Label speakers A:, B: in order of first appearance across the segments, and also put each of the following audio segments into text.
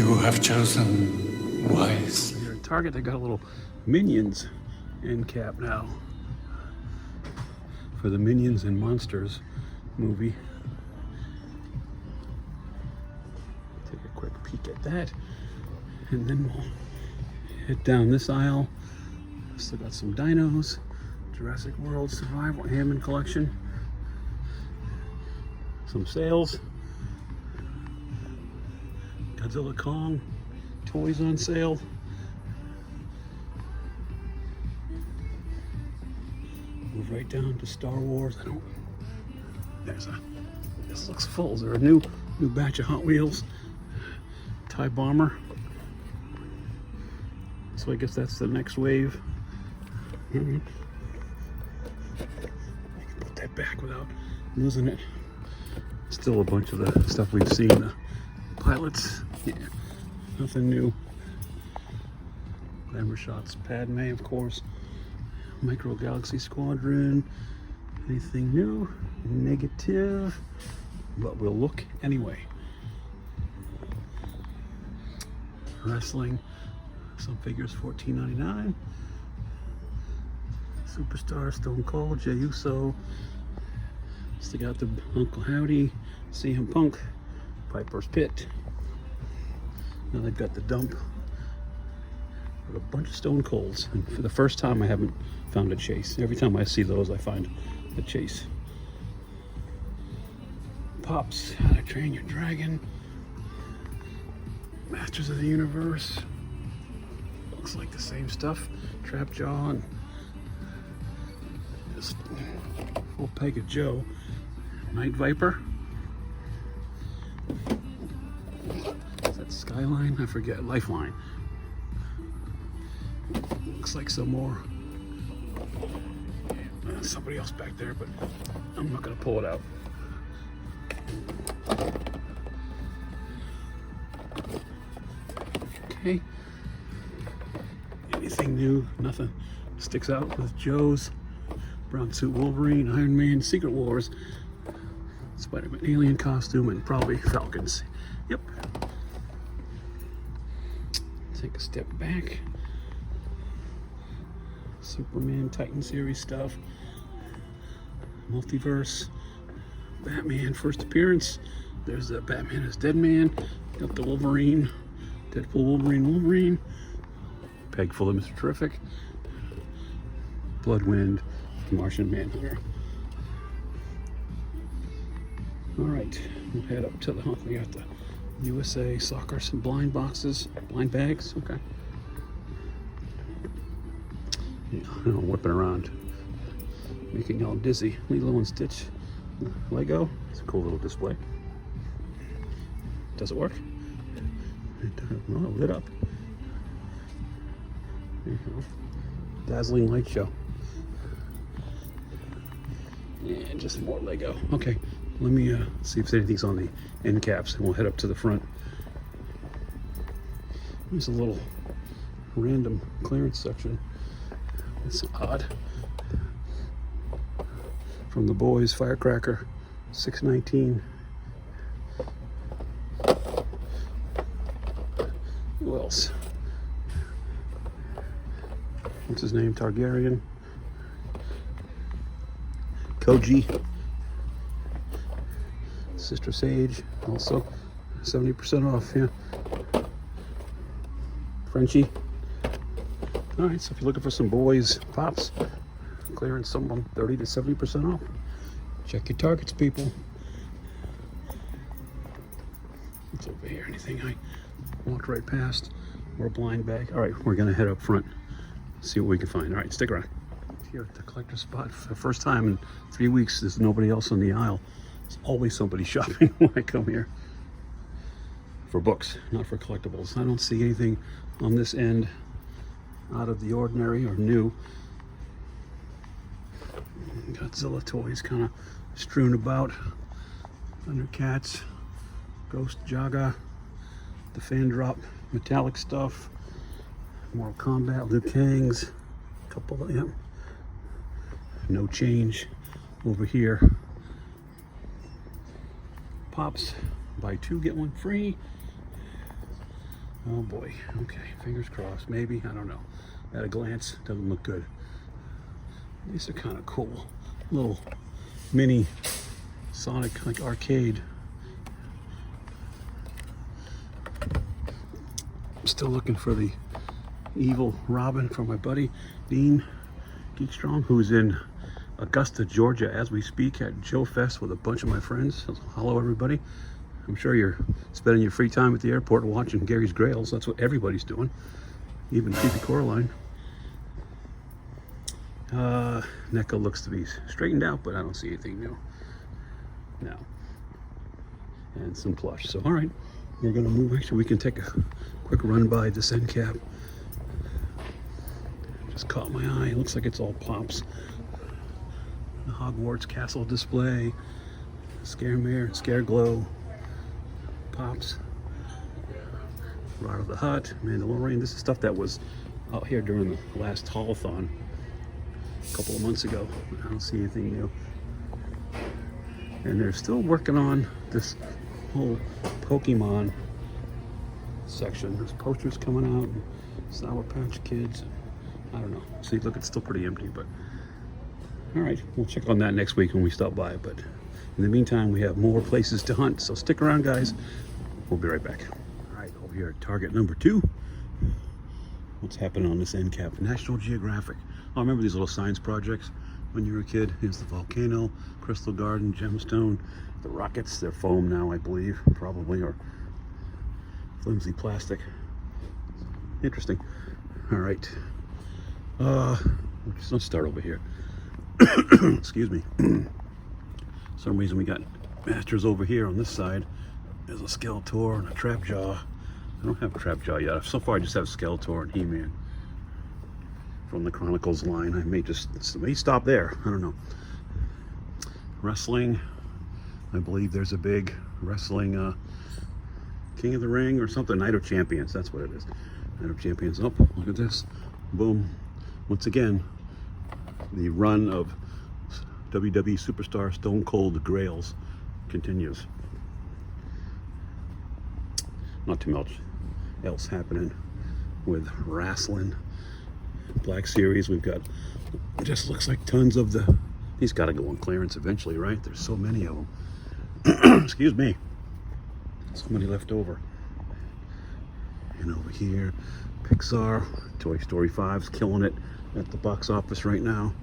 A: You have chosen wise.
B: Here at Target, they got a little Minions end cap now for the Minions and Monsters movie. Take a quick peek at that, and then we'll hit down this aisle. Still got some dinos, Jurassic World Survival Hammond Collection, some sales, Godzilla Kong toys on sale. Move right down to Star Wars. This looks full. Is there a new batch of Hot Wheels? TIE Bomber. So I guess that's the next wave. I can put that back without losing it. Still a bunch of the stuff we've seen. Pilots, yeah, nothing new. Glamour shots, Padme, of course. Micro Galaxy Squadron. Anything new? Negative. But we'll look anyway. Wrestling. Some figures $14.99. Superstar, Stone Cold, Jey Uso. Still got the Uncle Howdy, CM Punk, Piper's Pit. Now they've got the dump with a bunch of Stone Colds. And for the first time, I haven't found a Chase. Every time I see those, I find a Chase. Pops, How to Train Your Dragon. Masters of the Universe. Looks like the same stuff. Trapjaw and just full peg of Joe. Night Viper. Is that Skyline? I forget. Lifeline. Looks like some more. Somebody else back there, but I'm not going to pull it out. Okay. Anything new? Nothing sticks out with Joe's. Brown Suit Wolverine, Iron Man, Secret Wars, Spider-Man alien costume, and probably Falcons. Yep. Take a step back. Superman, Titan series stuff. Multiverse. Batman first appearance. There's the Batman as Dead Man. Got the Wolverine. Deadpool, Wolverine. Peg full of Mr. Terrific. Bloodwind. Martian Manhunter. All right, we'll head up to the. We got the USA Soccer, some blind boxes, blind bags. Okay. Yeah, whipping around, making y'all dizzy. Lilo and Stitch, Lego. It's a cool little display. Does it work? Well, it lit up. There you go. Dazzling light show. And just more Lego. Okay, let me see if anything's on the end caps, and we'll head up to the front. There's a little random clearance section. It's odd. From the boys, Firecracker, $6.19. Who else? What's his name? Targaryen. Koji, Sister Sage, also 70% off, yeah. Frenchie. All right, so if you're looking for some boys pops, clearance some of them 30 to 70% off. Check your targets, people. What's over here? Anything I walked right past? More blind bag. All right, we're gonna head up front, see what we can find. All right, stick around. Here at the collector spot for the first time in 3 weeks. There's nobody else on the aisle. There's always somebody shopping when I come here. For books, not for collectibles. I don't see anything on this end out of the ordinary or new. Godzilla toys kind of strewn about. Thundercats, Ghost Jaga, the fan drop metallic stuff, Mortal Kombat, Liu Kang's, a couple of them. No change over here. Pops, buy two, get one free. Oh boy. Okay, fingers crossed. Maybe, I don't know. At a glance, doesn't look good. These are kind of cool. Little mini Sonic like arcade. I'm still looking for the evil Robin from my buddy Dean Geekstrong, who's in Augusta, Georgia as we speak at Joe Fest with a bunch of my friends. Hello everybody. I'm sure you're spending your free time at the airport watching Gary's Grails. That's what everybody's doing, even Creepy Coraline. NECA looks to be straightened out, but I don't see anything new. No. And some plush. So, all right, we're gonna move. Actually, we can take a quick run by this end cap. Just caught my eye. It looks like it's all pops. The Hogwarts Castle display, Scaremare, Scareglow, pops. Ride of the Hut, Mandalorian. This is stuff that was out here during the last haulathon a couple of months ago. I don't see anything new. And they're still working on this whole Pokemon section. There's posters coming out, and Sour Patch Kids. I don't know. See, look, it's still pretty empty, but all right, we'll check on that next week when we stop by. But in the meantime, we have more places to hunt, so stick around, guys. We'll be right back. All right, over here at Target number 2. What's happening on this end cap? National Geographic. I remember these little science projects when you were a kid. Here's the volcano, Crystal Garden, Gemstone, the rockets. They're foam now, I believe, probably, or flimsy plastic. Interesting. All right. Let's start over here. Excuse me. Some reason we got Masters over here on this side. There's a Skeletor and a Trapjaw. I don't have Trapjaw yet. So far I just have Skeletor and He-Man from the Chronicles line. I may stop there. I don't know. Wrestling. I believe there's a big wrestling King of the Ring or something. Night of Champions. That's what it is. Night of Champions. Oh, look at this. Boom. Once again, the run of WWE superstar Stone Cold Grails continues. Not too much else happening with wrestling. Black Series, we've got, it just looks like tons of these got to go on clearance eventually, right? There's so many of them. Excuse me. So many left over. And over here, Pixar, Toy Story 5's killing it at the box office right now.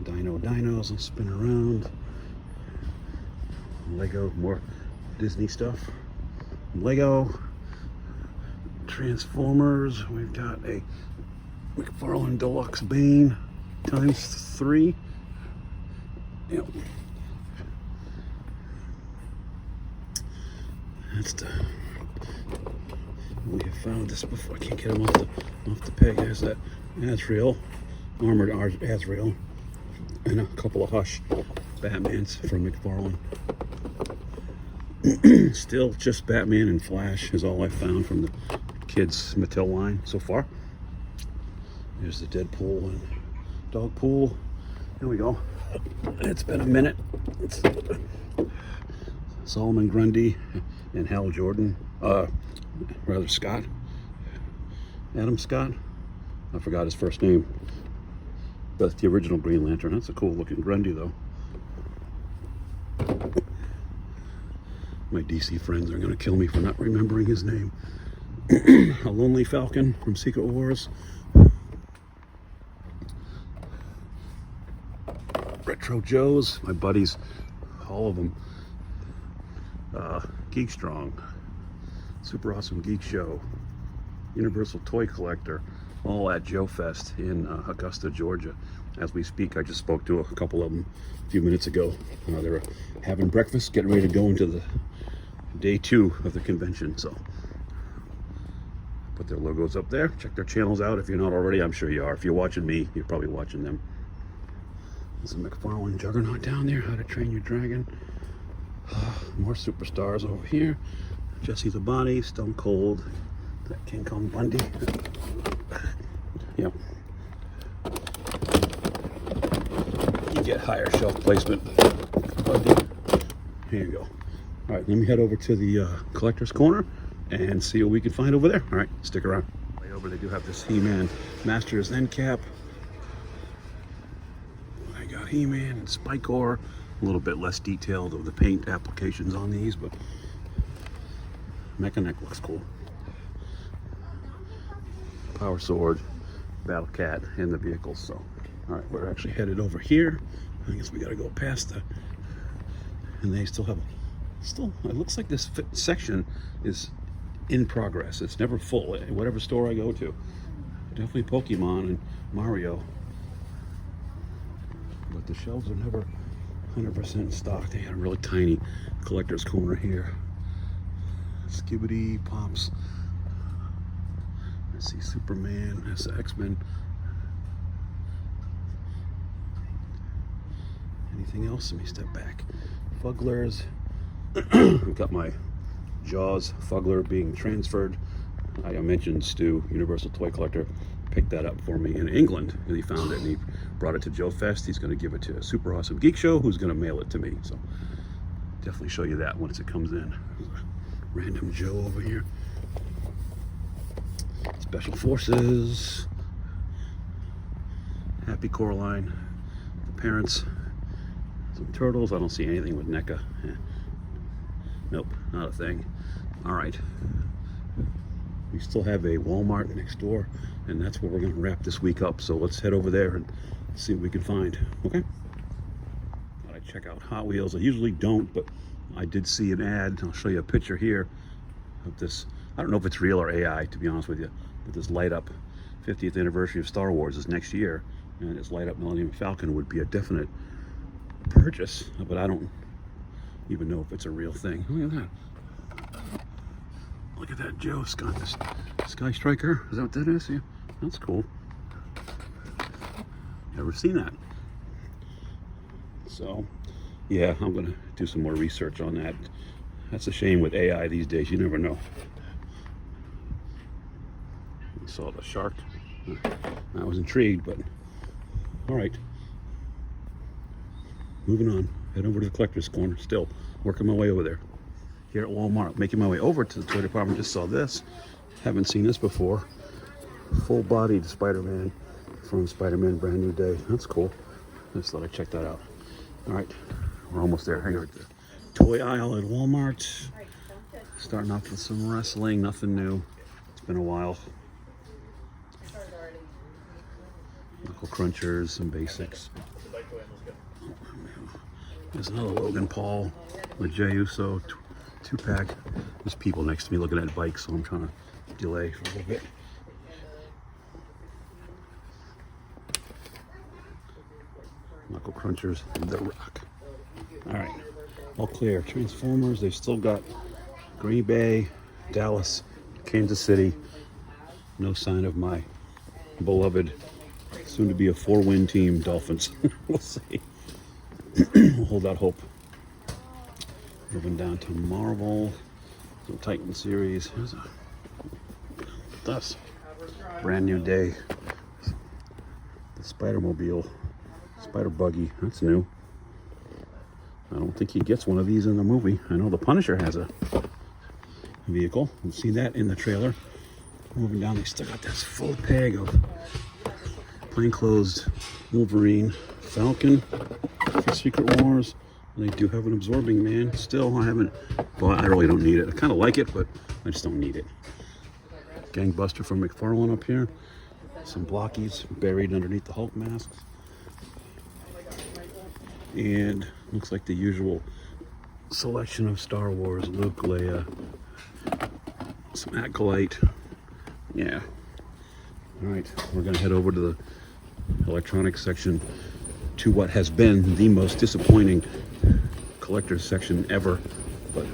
B: Dinos will spin around. Lego, more Disney stuff. Lego, Transformers. We've got a McFarlane Deluxe Bane ×3. Yep. That's the. We have found this before. I can't get him off the peg. There's that Azrael, armored Azrael, and a couple of Hush Batmans from McFarlane. Still just Batman and Flash is all I found from the kids' Mattel line so far. There's the Deadpool and Dogpool. Here we go. It's been a minute. It's Solomon Grundy and Hal Jordan. Scott. Adam Scott. I forgot his first name. That's the original Green Lantern. That's a cool looking Grundy though. My DC friends are going to kill me for not remembering his name. A Lonely Falcon from Secret Wars. Retro Joes, my buddies, all of them. Geekstrong, Super Awesome Geek Show, Universal Toy Collector, all at Joe Fest in Augusta, Georgia. As we speak, I just spoke to a couple of them a few minutes ago. They're having breakfast, getting ready to go into the day 2 of the convention. So put their logos up there. Check their channels out if you're not already. I'm sure you are. If you're watching me, you're probably watching them. There's a McFarlane Juggernaut down there. How to Train Your Dragon. More superstars over here. Jesse the Body, Stone Cold, that King Kong Bundy. Yep. You get higher shelf placement. Bundy. Here you go. All right, let me head over to the collector's corner and see what we can find over there. All right, stick around. Right over, they do have this He-Man Masters end cap. I got He-Man and Spikor. A little bit less detailed of the paint applications on these, but Mechanic looks cool. Power Sword, Battle Cat, and the vehicles. So, all right, we're actually headed over here. I guess we got to go past the. And they still have, it looks like this section is in progress. It's never full. Whatever store I go to, definitely Pokemon and Mario. But the shelves are never 100% stocked. They got a really tiny collector's corner here. Skibidi Pops. I see Superman. That's the X-Men. Anything else? Let me step back. Fugglers. We've got my Jaws Fuggler being transferred. I mentioned Stu, Universal Toy Collector, picked that up for me in England. He found it and he brought it to Joe Fest. He's going to give it to a Super Awesome Geek Show, who's going to mail it to me. So definitely show you that once it comes in. Random Joe over here. Special Forces. Happy Coraline. The parents. Some turtles. I don't see anything with NECA. Nope, not a thing. All right. We still have a Walmart next door, and that's where we're going to wrap this week up. So let's head over there and see what we can find. Okay? Thought I'd check out Hot Wheels. I usually don't, but I did see an ad. I'll show you a picture here of this. I don't know if it's real or AI, to be honest with you, but this light up 50th anniversary of Star Wars is next year, and this light up Millennium Falcon would be a definite purchase, but I don't even know if it's a real thing. Look at that. Look at that, Joe's got this Sky Striker. Is that what that is? Yeah, that's cool. Never seen that. So, yeah, I'm gonna do some more research on that. That's a shame with AI these days. You never know. We saw the shark. I was intrigued, but all right. Moving on. Head over to the collector's corner. Still working my way over there. Here at Walmart, making my way over to the toy department. Just saw this. Haven't seen this before. Full-bodied Spider-Man from Spider-Man Brand New Day. That's cool. Just thought I'd check that out. All right, we're almost there. Here at the toy aisle at Walmart. Starting off with some wrestling. Nothing new. It's been a while. Knuckle crunchers, some basics. There's another Logan Paul with Jey Uso. 2-pack. There's people next to me looking at bikes, so I'm trying to delay for a little bit. Knuckle Crunchers, The Rock. All right, all clear. Transformers, they've still got Green Bay, Dallas, Kansas City. No sign of my beloved, soon to be a 4-win team, Dolphins. We'll see. We'll hold out hope. Moving down to Marvel, some Titan series. Here's this Brand New Day. The Spider-Mobile, Spider Buggy. That's new. I don't think he gets one of these in the movie. I know the Punisher has a vehicle. We've seen that in the trailer. Moving down, they still got this full peg of plainclothes Wolverine, Falcon, Secret Wars. They do have an Absorbing Man. Still, I haven't. Well, I really don't need it. I kind of like it, but I just don't need it. Gangbuster from McFarlane up here. Some blockies buried underneath the Hulk masks. And looks like the usual selection of Star Wars. Luke, Leia, some Acolyte. Yeah. All right, we're gonna head over to the electronics section, to what has been the most disappointing collector's section ever, but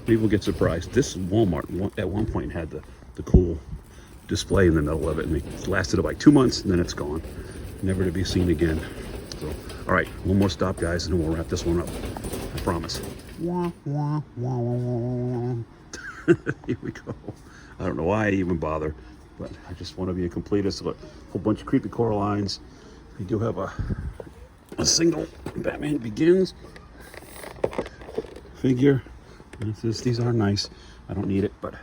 B: maybe we'll get surprised. This Walmart at one point had the cool display in the middle of it, and it lasted about 2 months, and then it's gone, never to be seen again. So, all right, one more stop, guys, and then we'll wrap this one up. I promise. Wah, wah, wah, wah, wah. Here we go. I don't know why I even bother, but I just want to be a completist. Look, a whole bunch of creepy Coralines. We do have a single Batman Begins figure. These are nice. I don't need it, but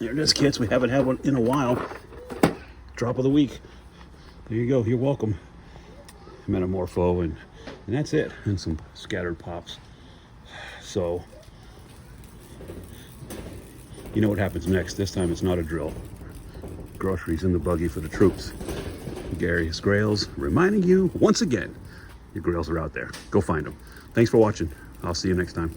B: There it is, kids. We haven't had one in a while. Drop of the week. There you go. You're welcome. Metamorpho, and that's it. And some scattered pops. So, you know what happens next. This time it's not a drill. Groceries in the buggy for the troops. Gary's Grails reminding you once again, your grails are out there. Go find them. Thanks for watching. I'll see you next time.